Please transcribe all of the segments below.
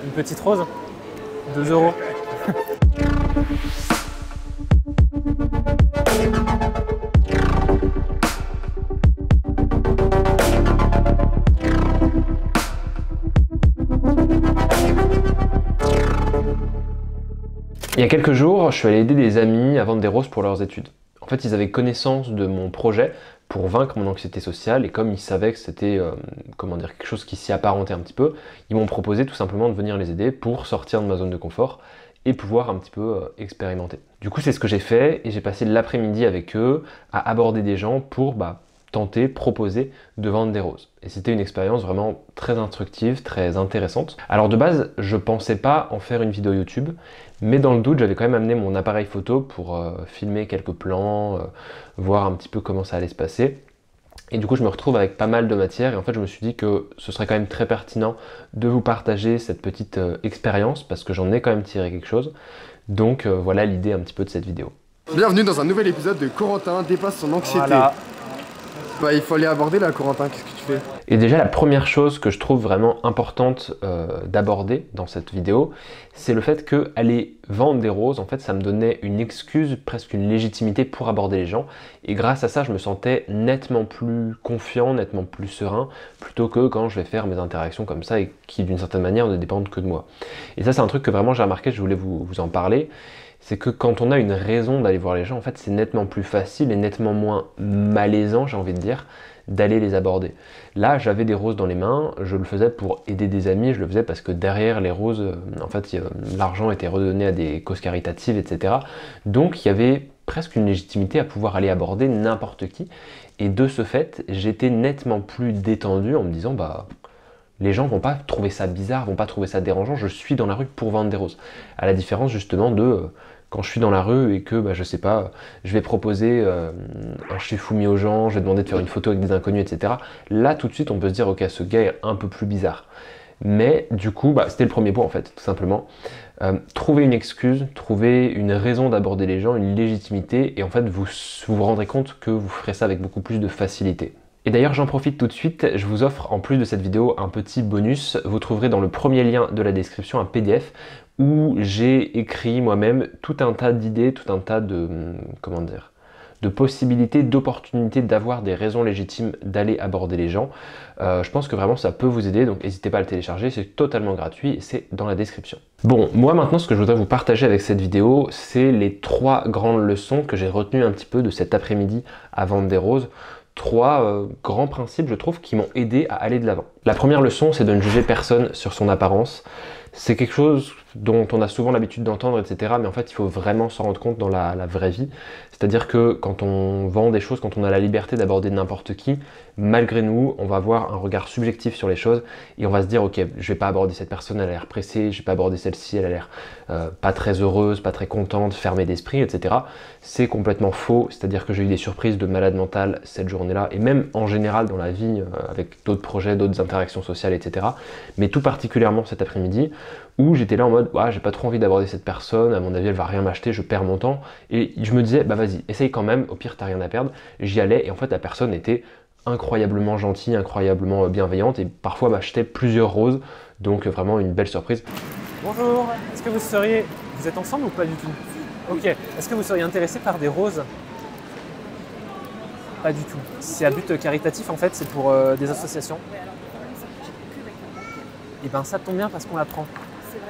Une petite rose, 2 €. Il y a quelques jours, je suis allé aider des amis à vendre des roses pour leurs études. En fait, ils avaient connaissance de mon projet pour vaincre mon anxiété sociale et comme ils savaient que c'était quelque chose qui s'y apparentait un petit peu, ils m'ont proposé tout simplement de venir les aider pour sortir de ma zone de confort et pouvoir un petit peu expérimenter. Du coup, c'est ce que j'ai fait et j'ai passé l'après-midi avec eux à aborder des gens pour tenter, proposer de vendre des roses. Et c'était une expérience vraiment très instructive, très intéressante. Alors de base, je pensais pas en faire une vidéo YouTube, mais dans le doute, j'avais quand même amené mon appareil photo pour filmer quelques plans, voir un petit peu comment ça allait se passer. Et du coup, je me retrouve avec pas mal de matière et en fait, je me suis dit que ce serait quand même très pertinent de vous partager cette petite expérience parce que j'en ai quand même tiré quelque chose. Donc voilà l'idée un petit peu de cette vidéo. Bienvenue dans un nouvel épisode de Corentin dépasse son anxiété. Voilà. Il faut aller aborder là, Corentin, qu'est-ce que tu fais? Et déjà, la première chose que je trouve vraiment importante d'aborder dans cette vidéo, c'est le fait que aller vendre des roses, en fait, ça me donnait une excuse, presque une légitimité pour aborder les gens. Et grâce à ça, je me sentais nettement plus confiant, nettement plus serein, plutôt que quand je vais faire mes interactions comme ça et qui, d'une certaine manière, ne dépendent que de moi. Et ça, c'est un truc que vraiment j'ai remarqué, je voulais vous en parler. C'est que quand on a une raison d'aller voir les gens, en fait, c'est nettement plus facile et nettement moins malaisant, j'ai envie de dire, d'aller les aborder. Là, j'avais des roses dans les mains, je le faisais pour aider des amis, je le faisais parce que derrière les roses, en fait, l'argent était redonné à des causes caritatives, etc. Donc, il y avait presque une légitimité à pouvoir aller aborder n'importe qui. Et de ce fait, j'étais nettement plus détendu en me disant, les gens vont pas trouver ça bizarre, vont pas trouver ça dérangeant, je suis dans la rue pour vendre des roses. À la différence justement de quand je suis dans la rue et que, je sais pas, je vais proposer un shifumi aux gens, je vais demander de faire une photo avec des inconnus, etc. Là, tout de suite, on peut se dire, ok, ce gars est un peu plus bizarre. Mais du coup, c'était le premier point en fait, tout simplement. Trouver une excuse, trouver une raison d'aborder les gens, une légitimité, et en fait, vous vous rendrez compte que vous ferez ça avec beaucoup plus de facilité. Et d'ailleurs, j'en profite tout de suite, je vous offre en plus de cette vidéo un petit bonus. Vous trouverez dans le premier lien de la description un PDF où j'ai écrit moi-même tout un tas d'idées, tout un tas de, de possibilités, d'opportunités d'avoir des raisons légitimes d'aller aborder les gens. Je pense que vraiment ça peut vous aider, donc n'hésitez pas à le télécharger, c'est totalement gratuit et c'est dans la description. Bon, moi maintenant ce que je voudrais vous partager avec cette vidéo, c'est les 3 grandes leçons que j'ai retenues un petit peu de cet après-midi à vendre des roses. 3 grands principes, je trouve, qui m'ont aidé à aller de l'avant. La première leçon, c'est de ne juger personne sur son apparence. C'est quelque chose dont on a souvent l'habitude d'entendre, etc. Mais en fait, il faut vraiment s'en rendre compte dans la vraie vie. C'est-à-dire que quand on vend des choses, quand on a la liberté d'aborder n'importe qui, malgré nous, on va avoir un regard subjectif sur les choses et on va se dire, ok, je vais pas aborder cette personne, elle a l'air pressée, je vais pas aborder celle-ci, elle a l'air pas très heureuse, pas très contente, fermée d'esprit, etc. C'est complètement faux, c'est-à-dire que j'ai eu des surprises de malade mental cette journée-là et même en général dans la vie, avec d'autres projets, d'autres interactions sociales, etc. Mais tout particulièrement cet après-midi, où j'étais là en mode j'ai pas trop envie d'aborder cette personne, à mon avis elle va rien m'acheter, je perds mon temps, et je me disais vas-y, essaye quand même, au pire t'as rien à perdre. J'y allais et en fait la personne était incroyablement gentille, incroyablement bienveillante et parfois m'achetait plusieurs roses, donc vraiment une belle surprise. Bonjour, est-ce que vous êtes ensemble ou pas du tout? Ok, est-ce que vous seriez intéressé par des roses? Pas du tout. C'est à but caritatif en fait, c'est pour des associations. Et ben ça tombe bien parce qu'on la prend.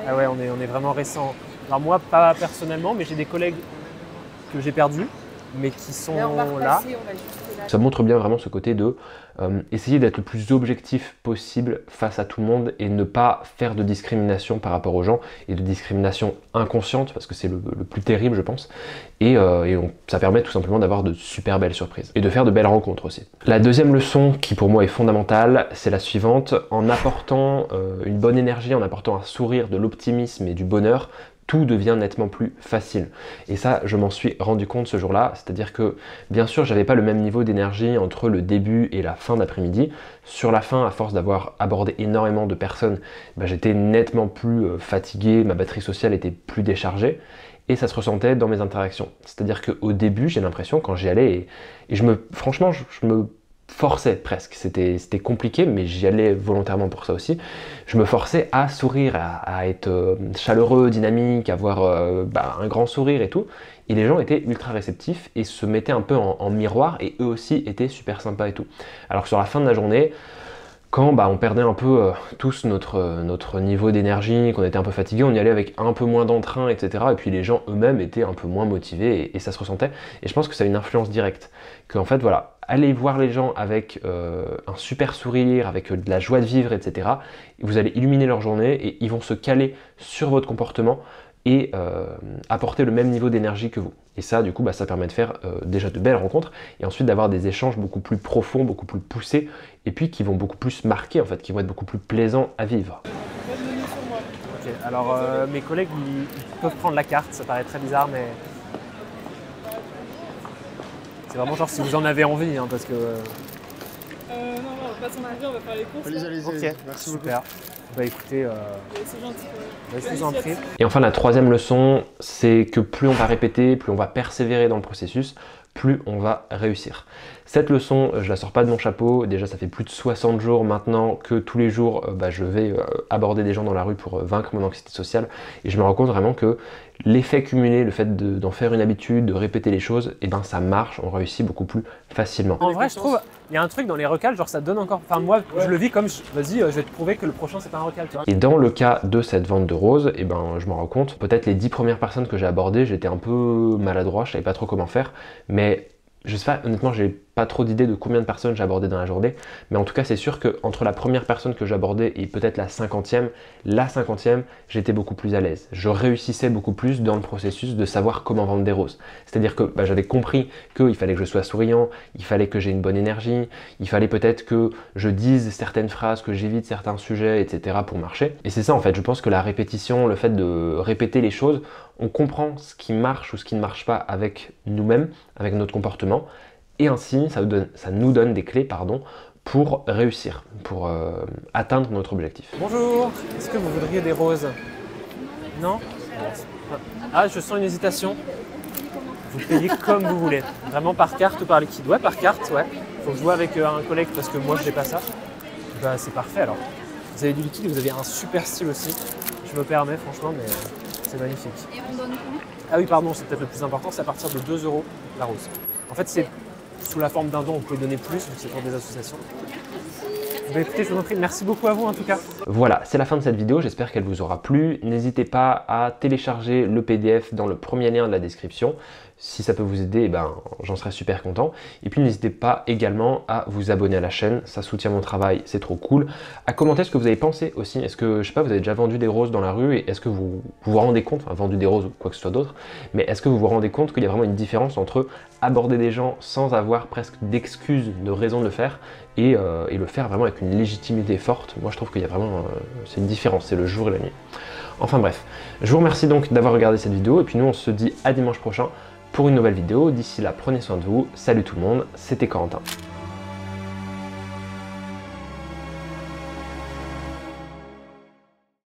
Ah ouais, on est vraiment récent. Alors moi, pas personnellement, mais j'ai des collègues que j'ai perdus, mais qui sont là. Ça montre bien vraiment ce côté de essayer d'être le plus objectif possible face à tout le monde et ne pas faire de discrimination par rapport aux gens et de discrimination inconsciente parce que c'est le plus terrible je pense et ça permet tout simplement d'avoir de super belles surprises et de faire de belles rencontres aussi. La deuxième leçon qui pour moi est fondamentale, c'est la suivante: en apportant une bonne énergie, en apportant un sourire, de l'optimisme et du bonheur, tout devient nettement plus facile. Et ça, je m'en suis rendu compte ce jour-là, c'est-à-dire que, bien sûr, j'avais pas le même niveau d'énergie entre le début et la fin d'après-midi. Sur la fin, à force d'avoir abordé énormément de personnes, j'étais nettement plus fatigué, ma batterie sociale était plus déchargée, et ça se ressentait dans mes interactions. C'est-à-dire qu'au début, j'ai l'impression, quand j'y allais, franchement, je me forçais presque. C'était compliqué, mais j'y allais volontairement pour ça aussi. Je me forçais à sourire, à être chaleureux, dynamique, avoir un grand sourire et tout. Et les gens étaient ultra réceptifs et se mettaient un peu en miroir, et eux aussi étaient super sympas et tout. Alors que sur la fin de la journée, quand on perdait un peu tous notre niveau d'énergie, qu'on était un peu fatigué, on y allait avec un peu moins d'entrain, etc. Et puis les gens eux-mêmes étaient un peu moins motivés, et ça se ressentait. Et je pense que ça a une influence directe. Qu'en fait, voilà, allez voir les gens avec un super sourire, avec de la joie de vivre, etc. Vous allez illuminer leur journée, et ils vont se caler sur votre comportement et apporter le même niveau d'énergie que vous. Et ça, du coup, ça permet de faire déjà de belles rencontres, et ensuite d'avoir des échanges beaucoup plus profonds, beaucoup plus poussés, et puis qui vont beaucoup plus marquer, en fait, qui vont être beaucoup plus plaisants à vivre. Ok, alors mes collègues, ils peuvent prendre la carte, ça paraît très bizarre, mais c'est vraiment genre si vous en avez envie, hein, parce que... non, on va pas s'en aller, on va faire les courses. Allez-y, Ok, merci super. Bah écoutez, C'est gentil. je vous en prie. Et enfin, la troisième leçon, c'est que plus on va répéter, plus on va persévérer dans le processus, plus on va réussir. Cette leçon, je la sors pas de mon chapeau. Déjà, ça fait plus de 60 jours maintenant que tous les jours, je vais aborder des gens dans la rue pour vaincre mon anxiété sociale. Et je me rends compte vraiment que l'effet cumulé, le fait d'en faire une habitude, de répéter les choses, ça marche, on réussit beaucoup plus facilement. En vrai, je trouve, il y a un truc dans les recals, genre ça donne encore... Enfin moi, je le vis comme, vas-y, je vais te prouver que le prochain c'est pas un recal, tu vois. Et dans le cas de cette vente de roses, je me rends compte, peut-être les 10 premières personnes que j'ai abordées, j'étais un peu maladroit, je savais pas trop comment faire, mais je sais pas, honnêtement, j'ai pas trop d'idée de combien de personnes j'ai abordé dans la journée, mais en tout cas, c'est sûr qu'entre la première personne que j'ai abordée et peut-être la 50e, j'étais beaucoup plus à l'aise. Je réussissais beaucoup plus dans le processus de savoir comment vendre des roses. C'est-à-dire que j'avais compris qu'il fallait que je sois souriant, il fallait que j'ai une bonne énergie, il fallait peut-être que je dise certaines phrases, que j'évite certains sujets, etc. pour marcher. Et c'est ça, en fait, je pense que la répétition, le fait de répéter les choses, on comprend ce qui marche ou ce qui ne marche pas avec nous-mêmes, avec notre comportement, et ainsi ça nous donne des clés pour réussir, pour atteindre notre objectif. Bonjour, est-ce que vous voudriez des roses? Non? Ah, je sens une hésitation. Vous payez comme vous voulez, vraiment par carte ou par liquide? Ouais, par carte, ouais. Faut que je vois avec un collègue parce que moi je n'ai pas ça. C'est parfait alors. Vous avez du liquide, vous avez un super style aussi. Je me permets franchement, mais c'est magnifique. Et on donne combien? Ah oui, pardon, c'est peut-être le plus important, c'est à partir de 2 € la rose. En fait, c'est sous la forme d'un don, on peut donner plus, vu que c'est pour des associations. Écoutez, je vous en prie, merci beaucoup à vous en tout cas. Voilà, c'est la fin de cette vidéo, j'espère qu'elle vous aura plu. N'hésitez pas à télécharger le PDF dans le premier lien de la description. Si ça peut vous aider, j'en serais super content. Et puis n'hésitez pas également à vous abonner à la chaîne, ça soutient mon travail, c'est trop cool. À commenter ce que vous avez pensé aussi. Est-ce que, je sais pas, vous avez déjà vendu des roses dans la rue et est-ce que vous vous rendez compte, enfin vendu des roses ou quoi que ce soit d'autre, mais est-ce que vous vous rendez compte qu'il y a vraiment une différence entre aborder des gens sans avoir presque d'excuses, de raison de le faire et le faire vraiment avec une légitimité forte? Moi je trouve qu'il y a vraiment, c'est une différence, c'est le jour et la nuit. Enfin bref, je vous remercie donc d'avoir regardé cette vidéo et puis nous on se dit à dimanche prochain pour une nouvelle vidéo. D'ici là, prenez soin de vous. Salut tout le monde, c'était Corentin.